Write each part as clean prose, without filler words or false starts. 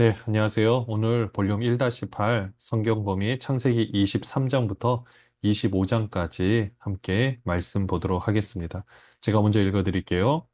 네, 안녕하세요. 오늘 볼륨 1-8 성경 범위 창세기 23장부터 25장까지 함께 말씀 보도록 하겠습니다. 제가 먼저 읽어드릴게요.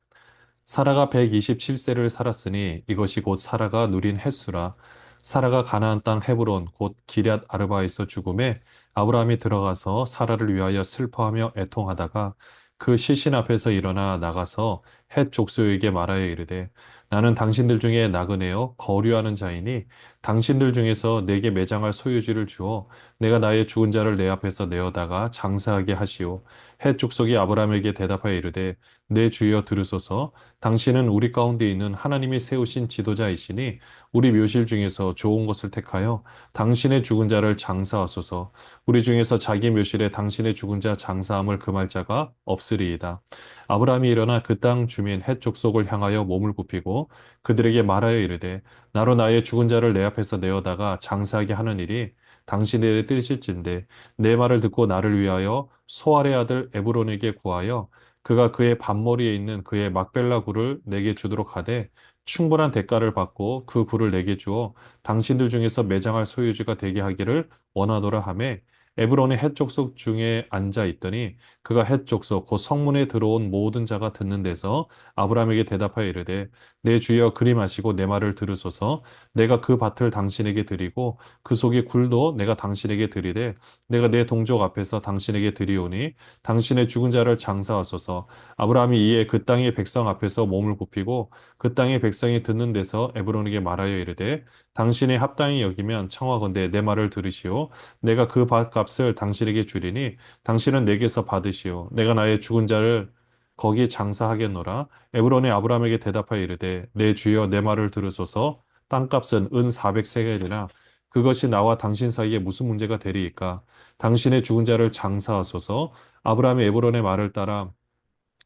사라가 127세를 살았으니 이것이 곧 사라가 누린 햇수라. 사라가 가나안 땅 헤브론 곧 기럇 아르바에서 죽음에 아브라함이 들어가서 사라를 위하여 슬퍼하며 애통하다가 그 시신 앞에서 일어나 나가서 헷 족속에게 말하여 이르되 나는 당신들 중에 나그네요 거류하는 자이니 당신들 중에서 내게 매장할 소유지를 주어 내가 나의 죽은 자를 내 앞에서 내어다가 장사하게 하시오. 헷 족속이 아브라함에게 대답하여 이르되 내 주여 들으소서. 당신은 우리 가운데 있는 하나님이 세우신 지도자이시니 우리 묘실 중에서 좋은 것을 택하여 당신의 죽은 자를 장사하소서. 우리 중에서 자기 묘실에 당신의 죽은 자 장사함을 금할 자가 없으리이다. 아브라함이 일어나 그 땅 주민 헷 족속을 향하여 몸을 굽히고 그들에게 말하여 이르되 나로 나의 죽은 자를 내 앞에서 내어다가 장사하게 하는 일이 당신의 뜻일진데 내 말을 듣고 나를 위하여 소알의 아들 에브론에게 구하여 그가 그의 밭머리에 있는 그의 막벨라 굴을 내게 주도록 하되 충분한 대가를 받고 그 굴을 내게 주어 당신들 중에서 매장할 소유주가 되게 하기를 원하노라 하매 에브론의 헷 족속 중에 앉아 있더니 그가 헷 족속 곧 성문에 들어온 모든 자가 듣는 데서 아브라함에게 대답하여 이르되 내 주여 그리마시고 내 말을 들으소서. 내가 그 밭을 당신에게 드리고 그 속의 굴도 내가 당신에게 드리되 내가 내 동족 앞에서 당신에게 드리오니 당신의 죽은 자를 장사하소서. 아브라함이 이에 그 땅의 백성 앞에서 몸을 굽히고 그 땅의 백성이 듣는 데서 에브론에게 말하여 이르되 당신의 합당히 여기면 청하건대 내 말을 들으시오. 내가 그 밭값을 당신에게 주리니 당신은 내게서 받으시오. 내가 나의 죽은 자를 거기에 장사하겠노라. 에브론이 아브라함에게 대답하여 이르되 내 주여 내 말을 들으소서. 땅값은 은 400세겔이나 그것이 나와 당신 사이에 무슨 문제가 되리이까? 당신의 죽은 자를 장사하소서. 아브라함이 에브론의 말을 따라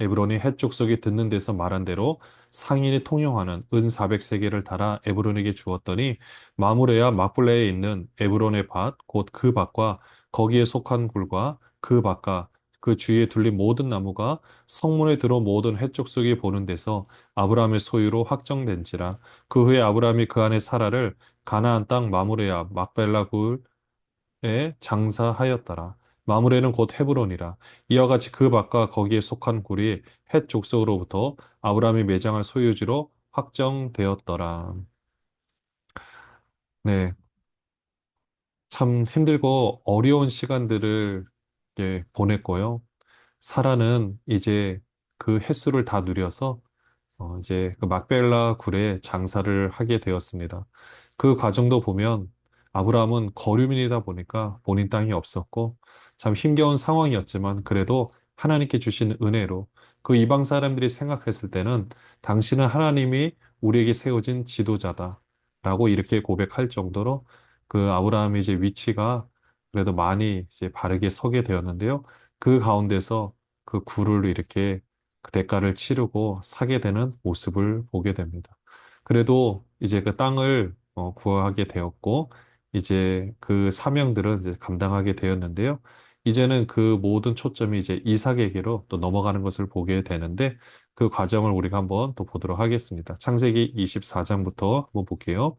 에브론이 헷 족속이 듣는 데서 말한 대로 상인이 통용하는 은 400세겔을 달아 에브론에게 주었더니 마므레와 막불레에 있는 에브론의 밭, 곧 그 밭과 거기에 속한 굴과 그 밭과 그 주위에 둘린 모든 나무가 성문에 들어 모든 헷 족속이 보는 데서 아브라함의 소유로 확정된지라. 그 후에 아브라함이 그 안에 사라를 가나안 땅 마므레와 막벨라 에 장사하였더라. 마므레는 곧 헤브론이라. 이와 같이 그 밭과 거기에 속한 굴이 헷 족속으로부터 아브라함이 매장할 소유지로 확정되었더라. 네, 참 힘들고 어려운 시간들을 보냈고요. 사라는 이제 그 횟수를 다 누려서 이제 그 막벨라 굴에 장사를 하게 되었습니다. 그 과정도 보면 아브라함은 거류민이다 보니까 본인 땅이 없었고 참 힘겨운 상황이었지만 그래도 하나님께 주신 은혜로 그 이방 사람들이 생각했을 때는 당신은 하나님이 우리에게 세워진 지도자다라고 이렇게 고백할 정도로 그 아브라함의 이제 위치가 그래도 많이 이제 바르게 서게 되었는데요. 그 가운데서 그 굴을 이렇게 그 대가를 치르고 사게 되는 모습을 보게 됩니다. 그래도 이제 그 땅을 구하게 되었고, 이제 그 사명들은 이제 감당하게 되었는데요. 이제는 그 모든 초점이 이제 이삭에게로 또 넘어가는 것을 보게 되는데, 그 과정을 우리가 한번 또 보도록 하겠습니다. 창세기 24장부터 한번 볼게요.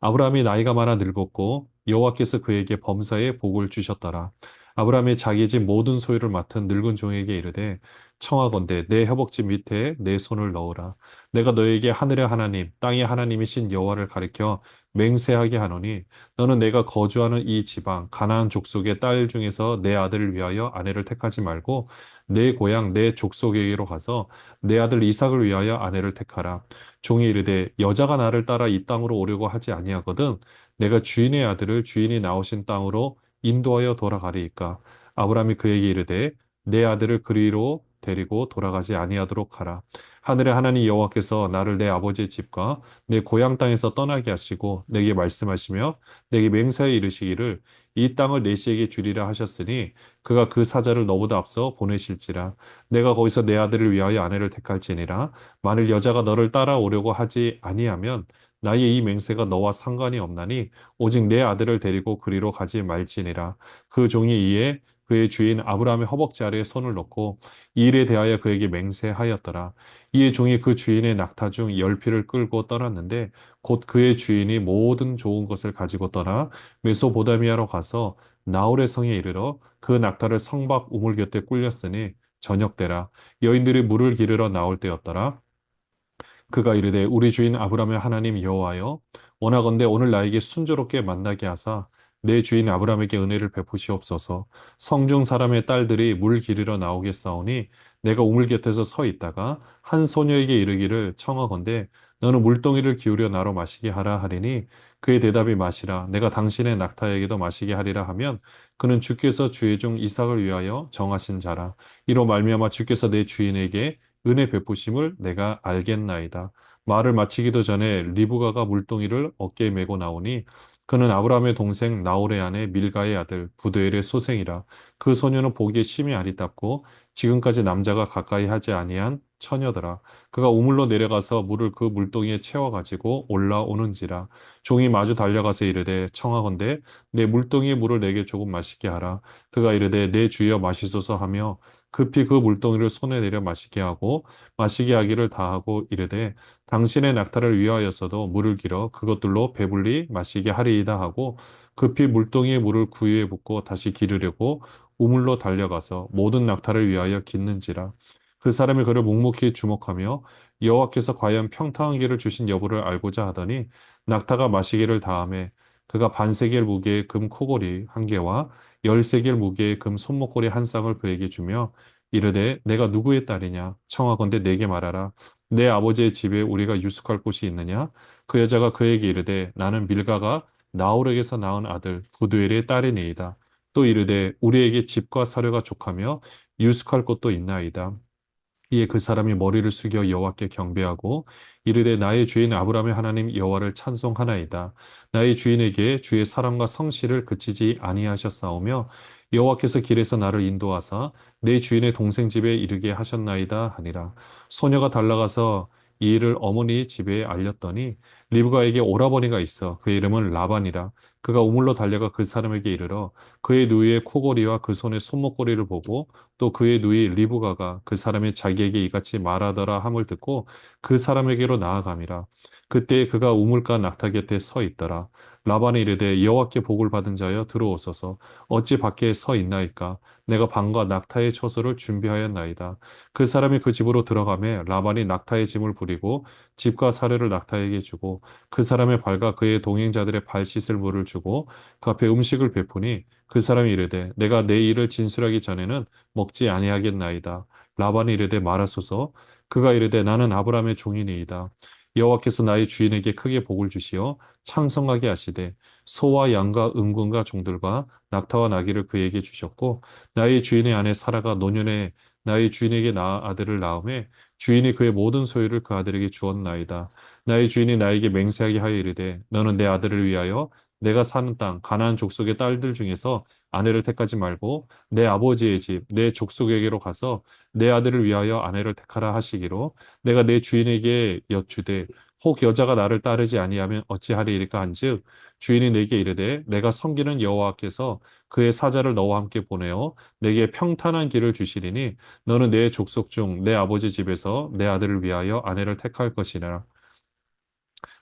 아브라함이 나이가 많아 늙었고 여호와께서 그에게 범사에 복을 주셨더라. 아브라함이 자기 집 모든 소유를 맡은 늙은 종에게 이르되 청하건대 내 허벅지 밑에 내 손을 넣으라. 내가 너에게 하늘의 하나님 땅의 하나님이신 여호와를 가리켜 맹세하게 하노니 너는 내가 거주하는 이 지방 가나안 족속의 딸 중에서 내 아들을 위하여 아내를 택하지 말고 내 고향 내 족속에게로 가서 내 아들 이삭을 위하여 아내를 택하라. 종이 이르되 여자가 나를 따라 이 땅으로 오려고 하지 아니하거든 내가 주인의 아들을 주인이 나오신 땅으로 인도하여 돌아가리이까. 아브라함이 그에게 이르되 내 아들을 그리로 데리고 돌아가지 아니하도록 하라. 하늘의 하나님 여호와께서 나를 내 아버지의 집과 내 고향 땅에서 떠나게 하시고 내게 말씀하시며 내게 맹세하여 이르시기를 이 땅을 내 씨에게 주리라 하셨으니 그가 그 사자를 너보다 앞서 보내실지라. 내가 거기서 내 아들을 위하여 아내를 택할지니라. 만일 여자가 너를 따라오려고 하지 아니하면 나의 이 맹세가 너와 상관이 없나니 오직 내 아들을 데리고 그리로 가지 말지니라. 그 종이 이에 그의 주인 아브라함의 허벅지 아래에 손을 넣고 이 일에 대하여 그에게 맹세하였더라. 이에 종이 그 주인의 낙타 중 열피를 끌고 떠났는데 곧 그의 주인이 모든 좋은 것을 가지고 떠나 메소보다미아로 가서 나홀의 성에 이르러 그 낙타를 성박 우물 곁에 꿀렸으니 저녁 때라 여인들이 물을 기르러 나올 때였더라. 그가 이르되 우리 주인 아브라함의 하나님 여호와여 원하건대 오늘 나에게 순조롭게 만나게 하사 내 주인 아브라함에게 은혜를 베푸시옵소서. 성중 사람의 딸들이 물 기르러 나오겠사오니 내가 우물 곁에서 서 있다가 한 소녀에게 이르기를 청하건대 너는 물동이를 기울여 나로 마시게 하라 하리니 그의 대답이 마시라 내가 당신의 낙타에게도 마시게 하리라 하면 그는 주께서 주의 종 이삭을 위하여 정하신 자라. 이로 말미암아 주께서 내 주인에게 은혜 베푸심을 내가 알겠나이다. 말을 마치기도 전에 리브가가 물동이를 어깨에 메고 나오니 그는 아브라함의 동생 나홀의 아내 밀가의 아들 부드엘의 소생이라. 그 소녀는 보기에 심히 아리답고 지금까지 남자가 가까이 하지 아니한 처녀더라. 그가 우물로 내려가서 물을 그 물동이에 채워가지고 올라오는지라. 종이 마주 달려가서 이르되 청하건대 내 물동이의 물을 내게 조금 마시게 하라. 그가 이르되 내 주여 마시소서 하며 급히 그 물동이를 손에 내려 마시게 하고 마시게 하기를 다하고 이르되 당신의 낙타를 위하여서도 물을 길어 그것들로 배불리 마시게 하리이다 하고 급히 물동이의 물을 구유에 붓고 다시 기르려고 우물로 달려가서 모든 낙타를 위하여 깃는지라. 그 사람이 그를 묵묵히 주목하며 여호와께서 과연 평탄한 길을 주신 여부를 알고자 하더니 낙타가 마시기를 다하매 그가 반세겔 무게의 금 코골이 한 개와 열세겔 무게의 금 손목걸이 한 쌍을 그에게 주며 이르되 내가 누구의 딸이냐 청하건대 내게 말하라. 내 아버지의 집에 우리가 유숙할 곳이 있느냐. 그 여자가 그에게 이르되 나는 밀가가 나홀에게서 낳은 아들 부두엘의 딸이니이다. 또 이르되 우리에게 집과 사료가 족하며 유숙할 곳도 있나이다. 이에 그 사람이 머리를 숙여 여호와께 경배하고 이르되 나의 주인 아브라함의 하나님 여호와를 찬송하나이다. 나의 주인에게 주의 사랑과 성실을 그치지 아니하셨사오며 여호와께서 길에서 나를 인도하사 내 주인의 동생 집에 이르게 하셨나이다 하니라. 소녀가 달라가서 이 일을 어머니 집에 알렸더니 리브가에게 오라버니가 있어 그의 이름은 라반이라. 그가 우물로 달려가 그 사람에게 이르러 그의 누이의 코골이와 그 손의 손목걸이를 보고 또 그의 누이 리브가가 그 사람이 자기에게 이같이 말하더라 함을 듣고 그 사람에게로 나아감이라. 그때 그가 우물가 낙타 곁에 서 있더라. 라반이 이르되 여호와께 복을 받은 자여 들어오소서. 어찌 밖에 서 있나이까. 내가 방과 낙타의 처소를 준비하였나이다. 그 사람이 그 집으로 들어가매 라반이 낙타의 짐을 부리고 집과 사료를 낙타에게 주고 그 사람의 발과 그의 동행자들의 발 씻을 물을 주고 그 앞에 음식을 베푸니 그 사람이 이르되 내가 내 일을 진술하기 전에는 먹지 아니하겠나이다. 라반이 이르되 말하소서. 그가 이르되 나는 아브라함의 종이니이다. 여호와께서 나의 주인에게 크게 복을 주시어 창성하게 하시되 소와 양과 음군과 종들과 낙타와 나귀를 그에게 주셨고 나의 주인의 아내 사라가 노년에 나의 주인에게 아들을 낳음에 주인이 그의 모든 소유를 그 아들에게 주었나이다. 나의 주인이 나에게 맹세하게 하여 이르되 너는 내 아들을 위하여 내가 사는 땅 가나안 족속의 딸들 중에서 아내를 택하지 말고 내 아버지의 집, 내 족속에게로 가서 내 아들을 위하여 아내를 택하라 하시기로 내가 내 주인에게 여쭈되 혹 여자가 나를 따르지 아니하면 어찌하리이까 한즉 주인이 내게 이르되 내가 섬기는 여호와께서 그의 사자를 너와 함께 보내어 내게 평탄한 길을 주시리니 너는 내 족속 중 내 아버지 집에서 내 아들을 위하여 아내를 택할 것이라.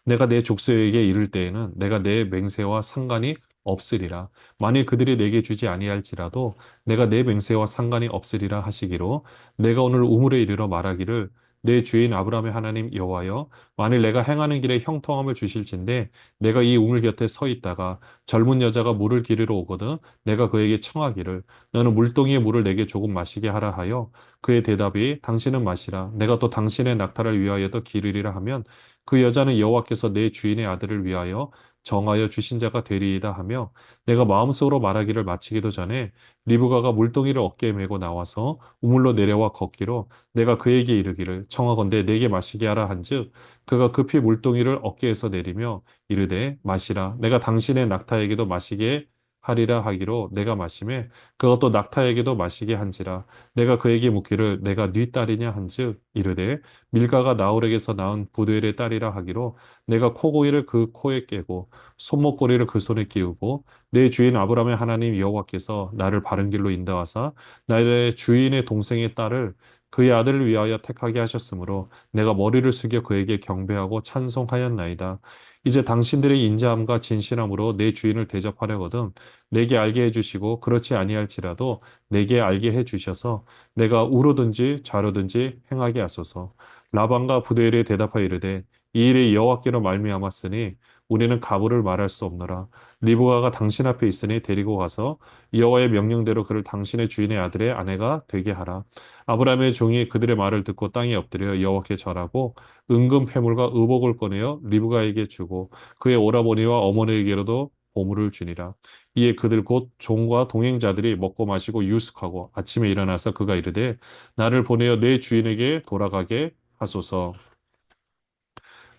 내가 내 족속에게 이를 때에는 내가 내 맹세와 상관이 없으리라. 만일 그들이 내게 주지 아니할지라도 내가 내 맹세와 상관이 없으리라 하시기로 내가 오늘 우물에 이르러 말하기를 내 주인 아브라함의 하나님 여호와여 만일 내가 행하는 길에 형통함을 주실진데 내가 이 우물 곁에 서 있다가 젊은 여자가 물을 기르러 오거든 내가 그에게 청하기를 너는 물동이의 물을 내게 조금 마시게 하라 하여 그의 대답이 당신은 마시라 내가 또 당신의 낙타를 위하여도 기르리라 하면 그 여자는 여호와께서 내 주인의 아들을 위하여 정하여 주신 자가 되리이다 하며 내가 마음속으로 말하기를 마치기도 전에 리브가가 물동이를 어깨에 메고 나와서 우물로 내려와 걷기로 내가 그에게 이르기를 청하건대 내게 마시게 하라 한즉 그가 급히 물동이를 어깨에서 내리며 이르되 마시라 내가 당신의 낙타에게도 마시게 하리라 하기로 내가 마시매 그것도 낙타에게도 마시게 한지라 내가 그에게 묻기를 내가 네 딸이냐 한즉 이르되 밀가가 나홀에게서 낳은 부두엘의 딸이라 하기로 내가 코고이를 그 코에 깨고 손목고리를 그 손에 끼우고 내 주인 아브라함의 하나님 여호와께서 나를 바른 길로 인도하사 나의 주인의 동생의 딸을 그의 아들을 위하여 택하게 하셨으므로 내가 머리를 숙여 그에게 경배하고 찬송하였나이다. 이제 당신들의 인자함과 진실함으로 내 주인을 대접하려거든 내게 알게 해주시고 그렇지 아니할지라도 내게 알게 해주셔서 내가 우로든지 좌로든지 행하게 하소서. 라반과 부두엘이 대답하여 이르되 이 일이 여호와께로 말미암았으니 우리는 가부를 말할 수 없노라. 리브가가 당신 앞에 있으니 데리고 가서 여호와의 명령대로 그를 당신의 주인의 아들의 아내가 되게 하라. 아브라함의 종이 그들의 말을 듣고 땅에 엎드려 여호와께 절하고 은금 패물과 의복을 꺼내어 리브가에게 주고 그의 오라버니와 어머니에게로도 보물을 주니라. 이에 그들 곧 종과 동행자들이 먹고 마시고 유숙하고 아침에 일어나서 그가 이르되 나를 보내어 내 주인에게 돌아가게 하소서.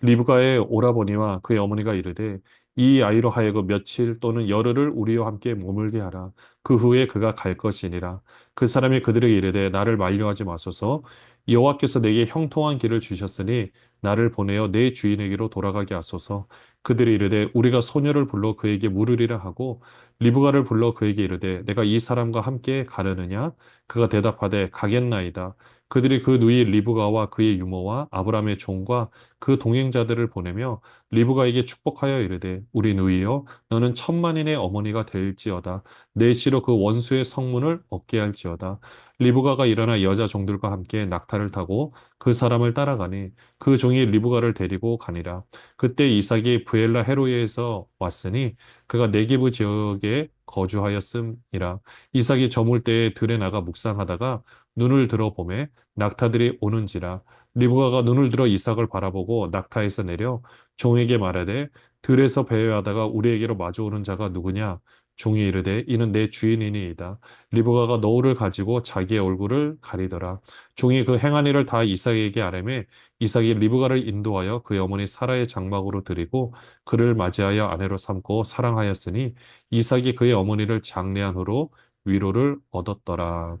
리브가의 오라버니와 그의 어머니가 이르되 이 아이로 하여금 며칠 또는 열흘을 우리와 함께 머물게 하라. 그 후에 그가 갈 것이니라. 그 사람이 그들에게 이르되 나를 만류하지 마소서. 여호와께서 내게 형통한 길을 주셨으니 나를 보내어 내 주인에게로 돌아가게 하소서. 그들이 이르되 우리가 소녀를 불러 그에게 물으리라 하고 리브가를 불러 그에게 이르되 내가 이 사람과 함께 가려느냐? 그가 대답하되 가겠나이다. 그들이 그 누이 리브가와 그의 유모와 아브라함의 종과 그 동행자들을 보내며 리브가에게 축복하여 이르되 우리 누이여 너는 천만인의 어머니가 될지어다 내 시로 그 원수의 성문을 얻게 할지어다. 리브가가 일어나 여자 종들과 함께 낙타를 타고 그 사람을 따라가니 그 종이 리브가를 데리고 가니라. 그때 이삭이 브엘라 헤로이에서 왔으니 그가 네게브 지역에 거주하였음이라. 이삭이 저물 때에 들에 나가 묵상하다가 눈을 들어 보매 낙타들이 오는지라. 리브가가 눈을 들어 이삭을 바라보고 낙타에서 내려 종에게 말하되 들에서 배회하다가 우리에게로 마주오는 자가 누구냐? 종이 이르되 이는 내 주인이니이다. 리브가가 너울을 가지고 자기의 얼굴을 가리더라. 종이 그 행한 일을 다 이삭에게 아뢰매 이삭이 리브가를 인도하여 그의 어머니 사라의 장막으로 들이고 그를 맞이하여 아내로 삼고 사랑하였으니 이삭이 그의 어머니를 장례한 후로 위로를 얻었더라.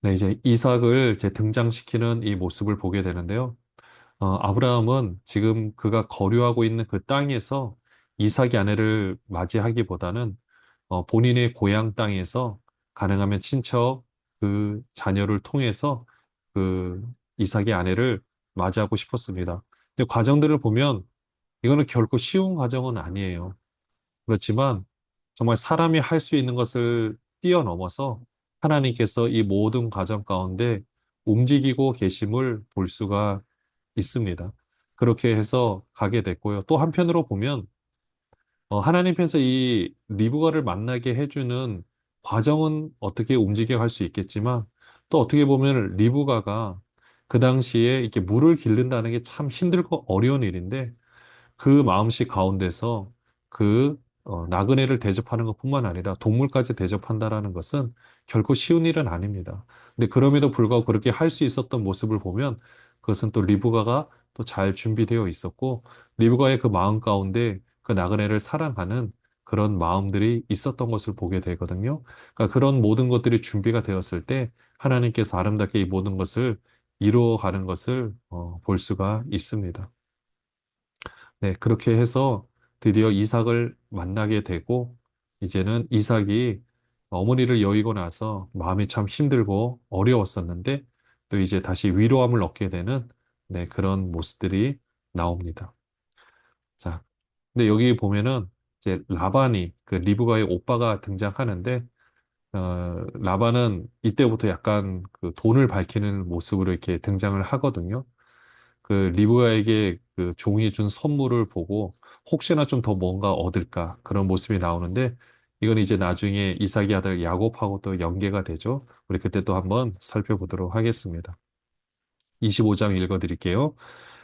네, 이제 이삭을 이제 등장시키는 이 모습을 보게 되는데요. 아브라함은 지금 그가 거류하고 있는 그 땅에서 이삭의 아내를 맞이하기보다는 본인의 고향 땅에서 가능하면 친척 그 자녀를 통해서 그 이삭의 아내를 맞이하고 싶었습니다. 근데 과정들을 보면 이거는 결코 쉬운 과정은 아니에요. 그렇지만 정말 사람이 할 수 있는 것을 뛰어넘어서 하나님께서 이 모든 과정 가운데 움직이고 계심을 볼 수가 있습니다. 그렇게 해서 가게 됐고요. 또 한편으로 보면 하나님께서 이 리브가를 만나게 해주는 과정은 어떻게 움직여 갈 수 있겠지만 또 어떻게 보면 리브가가 그 당시에 이렇게 물을 기른다는 게 참 힘들고 어려운 일인데 그 마음씨 가운데서 그 나그네를 대접하는 것뿐만 아니라 동물까지 대접한다라는 것은 결코 쉬운 일은 아닙니다. 근데 그럼에도 불구하고 그렇게 할 수 있었던 모습을 보면 그것은 또 리브가가 또 잘 준비되어 있었고 리브가의 그 마음 가운데 그 나그네를 사랑하는 그런 마음들이 있었던 것을 보게 되거든요. 그러니까 그런 모든 것들이 준비가 되었을 때 하나님께서 아름답게 이 모든 것을 이루어가는 것을 볼 수가 있습니다. 네, 그렇게 해서 드디어 이삭을 만나게 되고, 이제는 이삭이 어머니를 여의고 나서 마음이 참 힘들고 어려웠었는데, 또 이제 다시 위로함을 얻게 되는, 네, 그런 모습들이 나옵니다. 자, 근데 여기 보면은 이제 라반이 그 리브가의 오빠가 등장하는데, 라반은 이때부터 약간 그 돈을 밝히는 모습으로 이렇게 등장을 하거든요. 그 리브가에게 그 종이 준 선물을 보고 혹시나 좀 더 뭔가 얻을까 그런 모습이 나오는데 이건 이제 나중에 이삭의 아들 야곱하고 또 연계가 되죠. 우리 그때 또 한번 살펴보도록 하겠습니다. 25장 읽어드릴게요.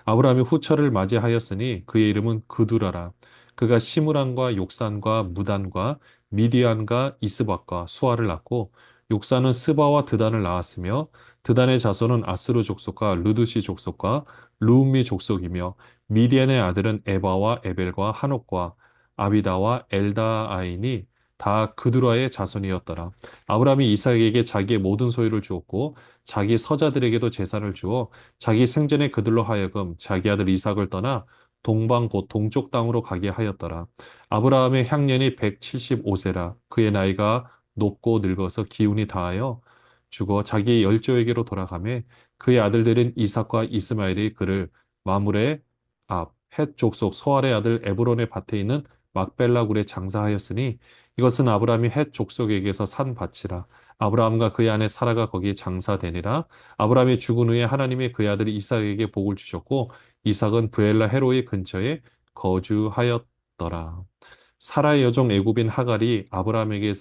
아브라함이 후처를 맞이하였으니 그의 이름은 그두라라. 그가 시므란과 욕산과 무단과 미디안과 이스박과 수아를 낳고 욕산은 스바와 드단을 낳았으며 드단의 자손은 아스루 족속과 르두시 족속과 루음미 족속이며 미디안의 아들은 에바와 에벨과 한옥과 아비다와 엘다아인이 다 그두라의 자손이었더라. 아브라함이 이삭에게 자기의 모든 소유를 주었고 자기 서자들에게도 재산을 주어 자기 생전에 그들로 하여금 자기 아들 이삭을 떠나 동방 곧 동쪽 땅으로 가게 하였더라. 아브라함의 향년이 175세라. 그의 나이가 높고 늙어서 기운이 다하여 죽어 자기 열조에게로 돌아가매 그의 아들들인 이삭과 이스마엘이 그를 마물의 앞, 헷 족속 소알의 아들 에브론의 밭에 있는 막벨라 굴에 장사하였으니 이것은 아브라함이 헷 족속에게서 산 밭이라. 아브라함과 그의 아내 사라가 거기에 장사되니라. 아브라함이 죽은 후에 하나님이 그의 아들 이삭에게 복을 주셨고 이삭은 브엘라 헤로의 근처에 거주하였더라. 사라의 여종 애굽인 하갈이 아브라함에게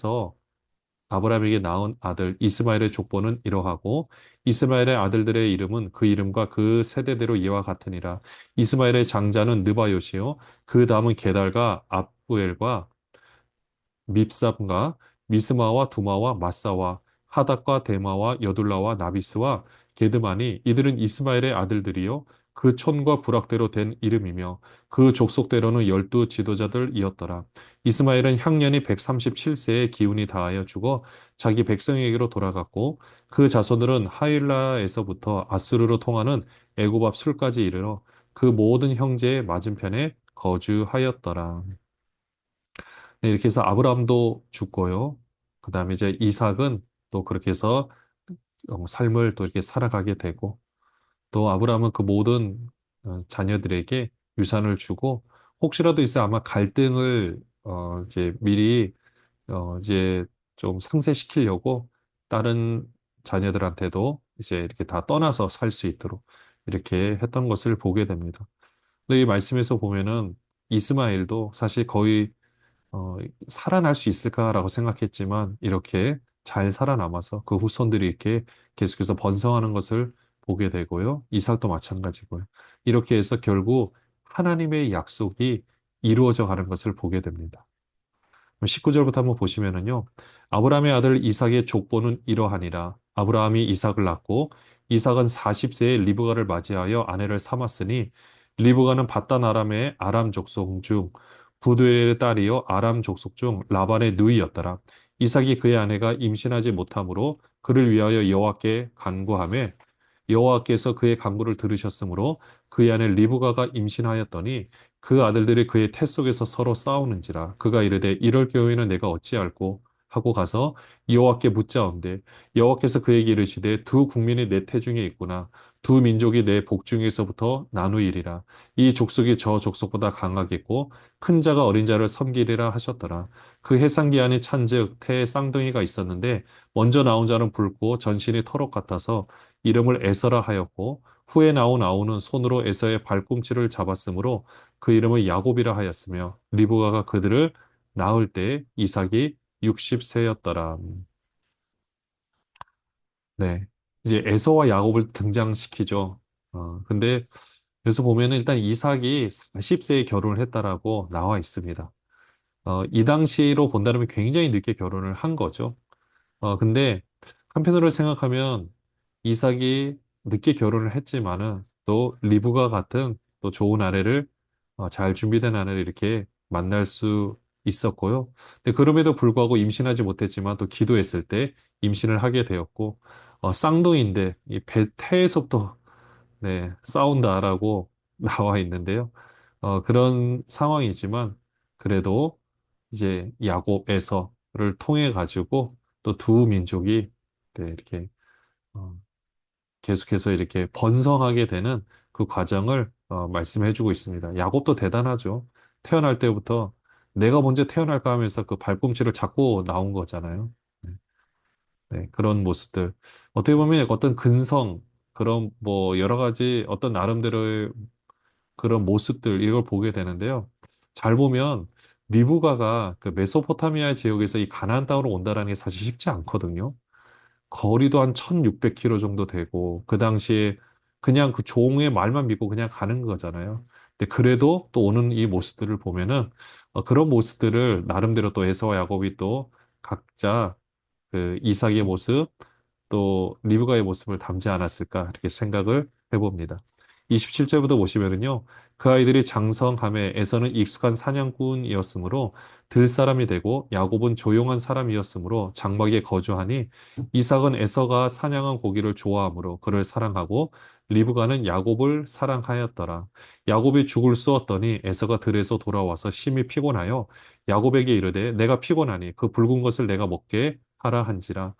낳은 아들 이스마엘의 족보는 이러하고 이스마엘의 아들들의 이름은 그 이름과 그 세대대로 이와 같으니라. 이스마엘의 장자는 느바요시요 그 다음은 게달과 압부엘과 밉삽과 미스마와 두마와 마사와 하닥과 데마와 여둘라와 나비스와 게드마니 이들은 이스마엘의 아들들이요 그 촌과 부락대로 된 이름이며 그 족속대로는 열두 지도자들이었더라. 이스마엘은 향년이 137세에 기운이 다하여 죽어 자기 백성에게로 돌아갔고 그 자손들은 하일라에서부터 아수르로 통하는 애굽 앞 술까지 이르러 그 모든 형제의 맞은편에 거주하였더라. 네, 이렇게 해서 아브라함도 죽고요. 그 다음에 이제 이삭은 또 그렇게 해서 삶을 또 이렇게 살아가게 되고 또 아브라함은 그 모든 자녀들에게 유산을 주고 혹시라도 있어 아마 갈등을 이제 미리 이제 좀 상쇄시키려고 다른 자녀들한테도 이제 이렇게 다 떠나서 살 수 있도록 이렇게 했던 것을 보게 됩니다. 근데 이 말씀에서 보면은 이스마엘도 사실 거의 어, 살아날 수 있을까라고 생각했지만 이렇게 잘 살아남아서 그 후손들이 이렇게 계속해서 번성하는 것을 보게 되고요. 이삭도 마찬가지고요. 이렇게 해서 결국 하나님의 약속이 이루어져 가는 것을 보게 됩니다. 19절부터 한번 보시면은요. 아브라함의 아들 이삭의 족보는 이러하니라. 아브라함이 이삭을 낳고 이삭은 40세에 리브가를 맞이하여 아내를 삼았으니 리브가는 바단 아람의 아람 족속 중 부두엘의 딸이요 아람 족속 중 라반의 누이였더라. 이삭이 그의 아내가 임신하지 못하므로 그를 위하여 여호와께 간구하매 여호와께서 그의 간구를 들으셨으므로 그의 아내 리브가가 임신하였더니 그 아들들이 그의 태 속에서 서로 싸우는지라 그가 이르되 이럴 경우에는 내가 어찌할꼬 하고 가서 여호와께 묻자온대 여호와께서 그에게 이르시되 두 국민이 내 태중에 있구나 두 민족이 내 복중에서부터 나누이리라 이 족속이 저 족속보다 강하겠고 큰 자가 어린 자를 섬기리라 하셨더라 그 해산기 안에 찬즉 태에 쌍둥이가 있었는데 먼저 나온 자는 붉고 전신이 터록 같아서 이름을 에서라 하였고 후에 나온 아우는 손으로 에서의 발꿈치를 잡았으므로 그 이름을 야곱이라 하였으며 리브가가 그들을 낳을 때 이삭이 60세였더라. 네. 이제 에서와 야곱을 등장시키죠. 근데 그래서 보면은 일단 이삭이 40세에 결혼을 했다라고 나와 있습니다. 이 당시로 본다면 굉장히 늦게 결혼을 한 거죠. 근데 한편으로 생각하면 이삭이 늦게 결혼을 했지만은 또 리브가 같은 또 좋은 아내를 잘 준비된 아내를 이렇게 만날 수 있었고요. 근데 그럼에도 불구하고 임신하지 못했지만 또 기도했을 때 임신을 하게 되었고 쌍둥이인데 이 태에서부터 네, 싸운다라고 나와 있는데요. 그런 상황이지만 그래도 이제 야곱에서를 통해 가지고 또 두 민족이 네, 이렇게 어, 계속해서 이렇게 번성하게 되는 그 과정을 말씀해주고 있습니다. 야곱도 대단하죠. 태어날 때부터 내가 먼저 태어날까 하면서 그 발꿈치를 잡고 나온 거잖아요. 네, 네, 그런 모습들. 어떻게 보면 어떤 근성, 그런 뭐 여러 가지 어떤 나름대로의 그런 모습들 이걸 보게 되는데요. 잘 보면 리브가가 그 메소포타미아 지역에서 이 가나안 땅으로 온다라는 게 사실 쉽지 않거든요. 거리도 한 1600km 정도 되고 그 당시에 그냥 그 종의 말만 믿고 그냥 가는 거잖아요. 근데 그래도 또 오는 이 모습들을 보면은 그런 모습들을 나름대로 또 에서와 야곱이 또 각자 그 이삭의 모습 또 리브가의 모습을 담지 않았을까 이렇게 생각을 해봅니다. 27절부터 보시면은요. 그 아이들이 장성함에 에서는 익숙한 사냥꾼이었으므로 들 사람이 되고 야곱은 조용한 사람이었으므로 장막에 거주하니 이삭은 에서가 사냥한 고기를 좋아하므로 그를 사랑하고 리브가는 야곱을 사랑하였더라. 야곱이 죽을 쑤었더니 에서가 들에서 돌아와서 심히 피곤하여 야곱에게 이르되 내가 피곤하니 그 붉은 것을 내가 먹게 하라 한지라.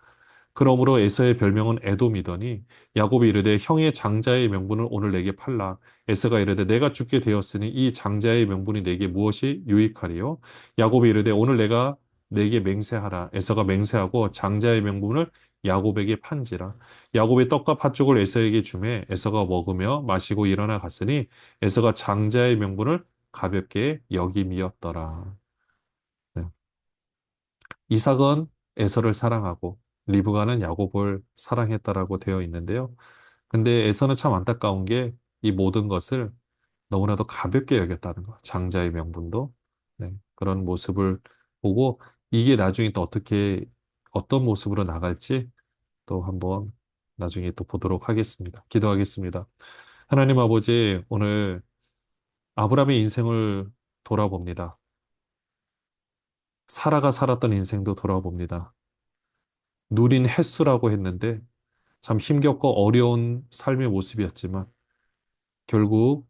그러므로 에서의 별명은 에돔이더니 야곱이 이르되 형의 장자의 명분을 오늘 내게 팔라. 에서가 이르되 내가 죽게 되었으니 이 장자의 명분이 내게 무엇이 유익하리요? 야곱이 이르되 오늘 내가 내게 맹세하라. 에서가 맹세하고 장자의 명분을 야곱에게 판지라. 야곱이 떡과 팥죽을 에서에게 주매 에서가 먹으며 마시고 일어나 갔으니 에서가 장자의 명분을 가볍게 여김이었더라. 네. 이삭은 에서를 사랑하고 리브가는 야곱을 사랑했다라고 되어 있는데요. 근데 에서는 참 안타까운 게 이 모든 것을 너무나도 가볍게 여겼다는 거. 장자의 명분도. 네, 그런 모습을 보고 이게 나중에 또 어떤 모습으로 나갈지 또 한번 나중에 또 보도록 하겠습니다. 기도하겠습니다. 하나님 아버지, 오늘 아브라함의 인생을 돌아봅니다. 사라가 살았던 인생도 돌아봅니다. 누린 횟수라고 했는데 참 힘겹고 어려운 삶의 모습이었지만 결국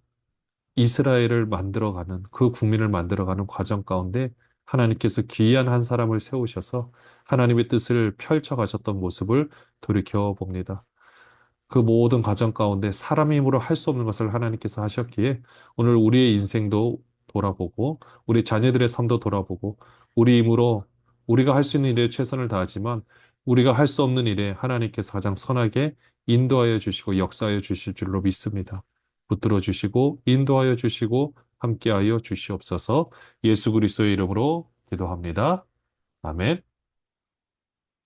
이스라엘을 만들어가는 그 국민을 만들어가는 과정 가운데 하나님께서 귀한 한 사람을 세우셔서 하나님의 뜻을 펼쳐가셨던 모습을 돌이켜 봅니다. 그 모든 과정 가운데 사람 힘으로 할 수 없는 것을 하나님께서 하셨기에 오늘 우리의 인생도 돌아보고 우리 자녀들의 삶도 돌아보고 우리 힘으로 우리가 할 수 있는 일에 최선을 다하지만 우리가 할 수 없는 일에 하나님께서 가장 선하게 인도하여 주시고 역사하여 주실 줄로 믿습니다. 붙들어 주시고 인도하여 주시고 함께하여 주시옵소서. 예수 그리스도의 이름으로 기도합니다. 아멘.